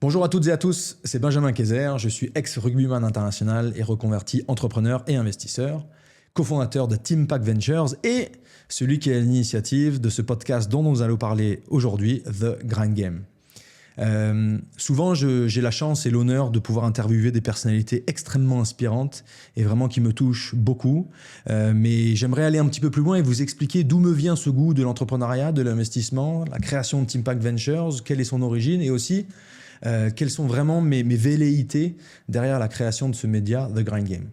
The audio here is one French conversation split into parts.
Bonjour à toutes et à tous, c'est Benjamin Kayser, je suis ex-rugbyman international et reconverti entrepreneur et investisseur, cofondateur de Teampact Ventures et celui qui est à l'initiative de ce podcast dont nous allons parler aujourd'hui, The Grind Game. Souvent, j'ai la chance et l'honneur de pouvoir interviewer des personnalités extrêmement inspirantes et vraiment qui me touchent beaucoup. Mais j'aimerais aller un petit peu plus loin et vous expliquer d'où me vient ce goût de l'entrepreneuriat, de l'investissement, la création de Teampact Ventures, quelle est son origine et aussi quelles sont vraiment mes velléités derrière la création de ce média, The Grind Game.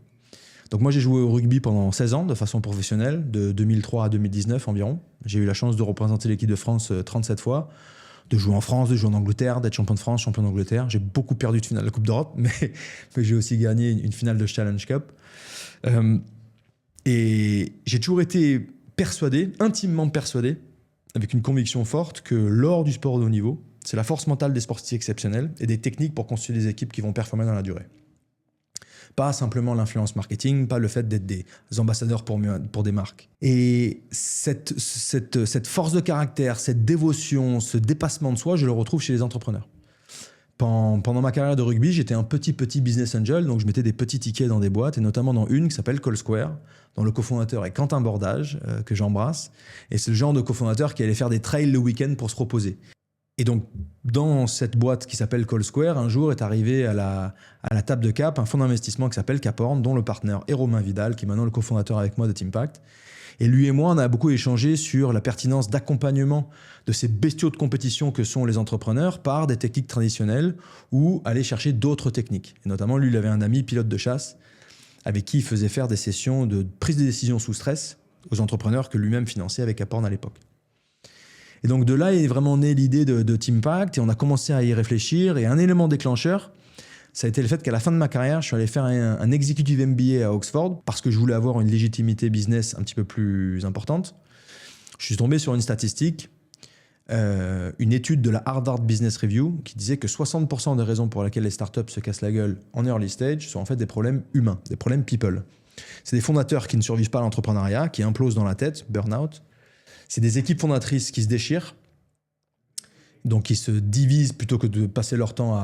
Donc moi, j'ai joué au rugby pendant 16 ans de façon professionnelle, de 2003 à 2019 environ. J'ai eu la chance de représenter l'équipe de France 37 fois, de jouer en France, de jouer en Angleterre, d'être champion de France, champion d'Angleterre. J'ai beaucoup perdu de finale de la Coupe d'Europe, mais j'ai aussi gagné une finale de Challenge Cup. Et j'ai toujours été persuadé, intimement persuadé, avec une conviction forte, que l'or du sport de haut niveau, c'est la force mentale des sportifs exceptionnels et des techniques pour constituer des équipes qui vont performer dans la durée. Pas simplement l'influence marketing, pas le fait d'être des ambassadeurs pour des marques. Et cette force de caractère, cette dévotion, ce dépassement de soi, je le retrouve chez les entrepreneurs. Pendant ma carrière de rugby, j'étais un petit business angel, donc je mettais des petits tickets dans des boîtes, et notamment dans une qui s'appelle Call Square, dont le cofondateur est Quentin Bordage, que j'embrasse. Et c'est le genre de cofondateur qui allait faire des trails le week-end pour se reposer. Et donc, dans cette boîte qui s'appelle Call Square, un jour est arrivé à la table de Cap un fonds d'investissement qui s'appelle Cap Horn, dont le partenaire est Romain Vidal, qui est maintenant le cofondateur avec moi de Teampact. Et lui et moi, on a beaucoup échangé sur la pertinence d'accompagnement de ces bestiaux de compétition que sont les entrepreneurs par des techniques traditionnelles ou aller chercher d'autres techniques. Et notamment, lui, il avait un ami pilote de chasse avec qui il faisait faire des sessions de prise de décision sous stress aux entrepreneurs que lui-même finançait avec Cap Horn à l'époque. Et donc de là est vraiment née l'idée de Teampact et on a commencé à y réfléchir. Et un élément déclencheur, ça a été le fait qu'à la fin de ma carrière, je suis allé faire un executive MBA à Oxford parce que je voulais avoir une légitimité business un petit peu plus importante. Je suis tombé sur une statistique, une étude de la Harvard Business Review qui disait que 60% des raisons pour lesquelles les startups se cassent la gueule en early stage sont en fait des problèmes humains, des problèmes people. C'est des fondateurs qui ne survivent pas à l'entrepreneuriat, qui implosent dans la tête, burn-out. C'est des équipes fondatrices qui se déchirent, donc qui se divisent plutôt que de passer leur temps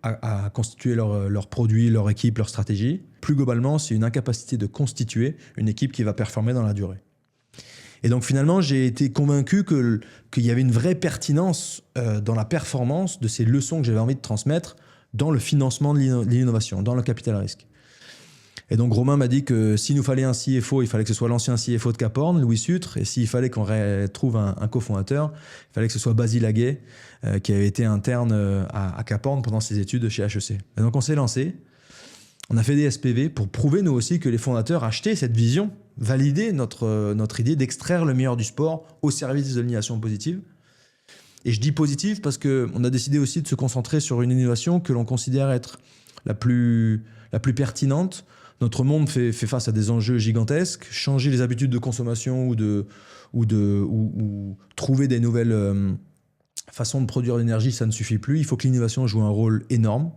à constituer leurs produits, leur équipe, leur stratégie. Plus globalement, c'est une incapacité de constituer une équipe qui va performer dans la durée. Et donc finalement, j'ai été convaincu qu'il y avait une vraie pertinence dans la performance de ces leçons que j'avais envie de transmettre dans le financement de l'innovation, dans le capital risque. Et donc Romain m'a dit que s'il nous fallait un CFO, il fallait que ce soit l'ancien CFO de Cap Horn, Louis Sutre, et s'il fallait qu'on trouve un cofondateur, il fallait que ce soit Basile Aguet, qui avait été interne à Cap Horn pendant ses études chez HEC. Et donc on s'est lancé, on a fait des SPV pour prouver nous aussi que les fondateurs achetaient cette vision, valider notre idée d'extraire le meilleur du sport au service de l'innovation positive. Et je dis positive parce qu'on a décidé aussi de se concentrer sur une innovation que l'on considère être la plus pertinente. Notre monde fait face à des enjeux gigantesques. Changer les habitudes de consommation ou trouver des nouvelles façons de produire l'énergie, ça ne suffit plus. Il faut que l'innovation joue un rôle énorme.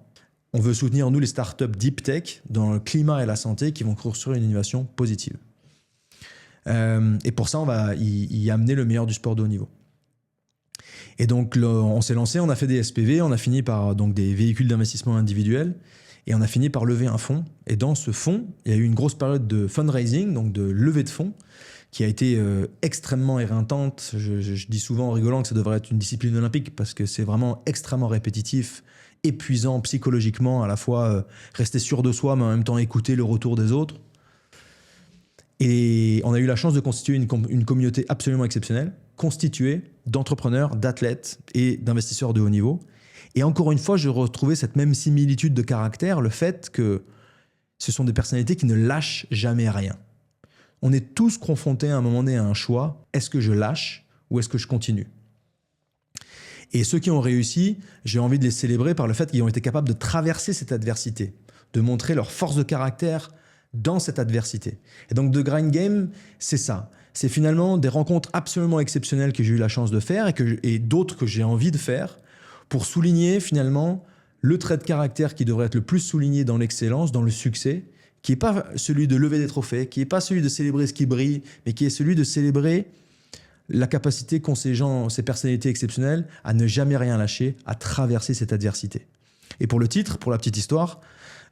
On veut soutenir, nous, les startups deep tech dans le climat et la santé qui vont construire une innovation positive. Et pour ça, on va y amener le meilleur du sport de haut niveau. Et donc, on s'est lancé, on a fait des SPV, on a fini par donc, des véhicules d'investissement individuels. Et on a fini par lever un fonds. Et dans ce fonds, il y a eu une grosse période de fundraising, donc de levée de fonds, qui a été extrêmement éreintante. Je dis souvent en rigolant que ça devrait être une discipline olympique parce que c'est vraiment extrêmement répétitif, épuisant psychologiquement, à la fois rester sûr de soi, mais en même temps écouter le retour des autres. Et on a eu la chance de constituer une communauté absolument exceptionnelle, constituée d'entrepreneurs, d'athlètes et d'investisseurs de haut niveau. Et encore une fois, je retrouvais cette même similitude de caractère, le fait que ce sont des personnalités qui ne lâchent jamais rien. On est tous confrontés à un moment donné à un choix. Est-ce que je lâche ou est-ce que je continue ? Et ceux qui ont réussi, j'ai envie de les célébrer par le fait qu'ils ont été capables de traverser cette adversité, de montrer leur force de caractère dans cette adversité. Et donc, The Grind Game, c'est ça. C'est finalement des rencontres absolument exceptionnelles que j'ai eu la chance de faire et d'autres que j'ai envie de faire, pour souligner finalement le trait de caractère qui devrait être le plus souligné dans l'excellence, dans le succès, qui n'est pas celui de lever des trophées, qui n'est pas celui de célébrer ce qui brille, mais qui est celui de célébrer la capacité qu'ont ces personnalités exceptionnelles à ne jamais rien lâcher, à traverser cette adversité. Et pour le titre, pour la petite histoire,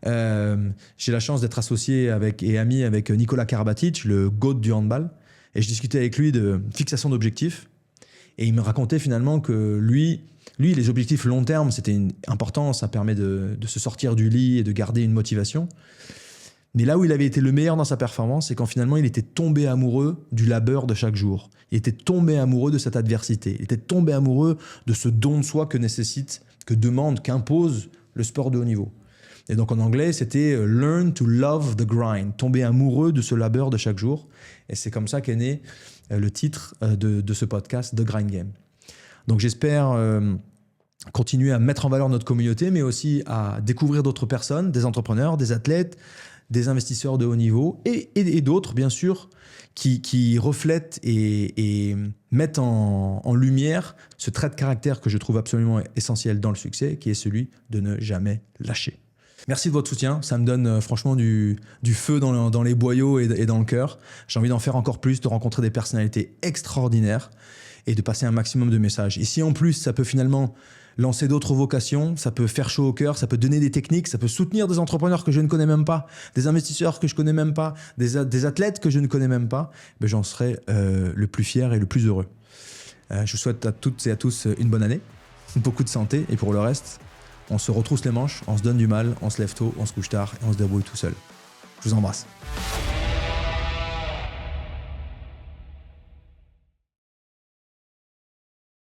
j'ai la chance d'être associé et ami avec Nikola Karabatic, le GOAT du handball. Et je discutais avec lui de fixation d'objectifs. Et il me racontait finalement que lui, les objectifs long terme, c'était important. Ça permet de se sortir du lit et de garder une motivation. Mais là où il avait été le meilleur dans sa performance, c'est quand finalement il était tombé amoureux du labeur de chaque jour. Il était tombé amoureux de cette adversité. Il était tombé amoureux de ce don de soi qu'impose le sport de haut niveau. Et donc en anglais, c'était « learn to love the grind », tomber amoureux de ce labeur de chaque jour. Et c'est comme ça qu'est né le titre de ce podcast, The Grind Game. Donc j'espère continuer à mettre en valeur notre communauté, mais aussi à découvrir d'autres personnes, des entrepreneurs, des athlètes, des investisseurs de haut niveau et d'autres, bien sûr, qui reflètent et mettent en lumière ce trait de caractère que je trouve absolument essentiel dans le succès, qui est celui de ne jamais lâcher. Merci de votre soutien, ça me donne franchement du feu dans les boyaux et dans le cœur. J'ai envie d'en faire encore plus, de rencontrer des personnalités extraordinaires et de passer un maximum de messages. Et si en plus ça peut finalement lancer d'autres vocations, ça peut faire chaud au cœur, ça peut donner des techniques, ça peut soutenir des entrepreneurs que je ne connais même pas, des investisseurs que je connais même pas, des athlètes que je ne connais même pas, ben j'en serai le plus fier et le plus heureux. Je vous souhaite à toutes et à tous une bonne année, beaucoup de santé, et pour le reste, on se retrousse les manches, on se donne du mal, on se lève tôt, on se couche tard et on se débrouille tout seul. Je vous embrasse.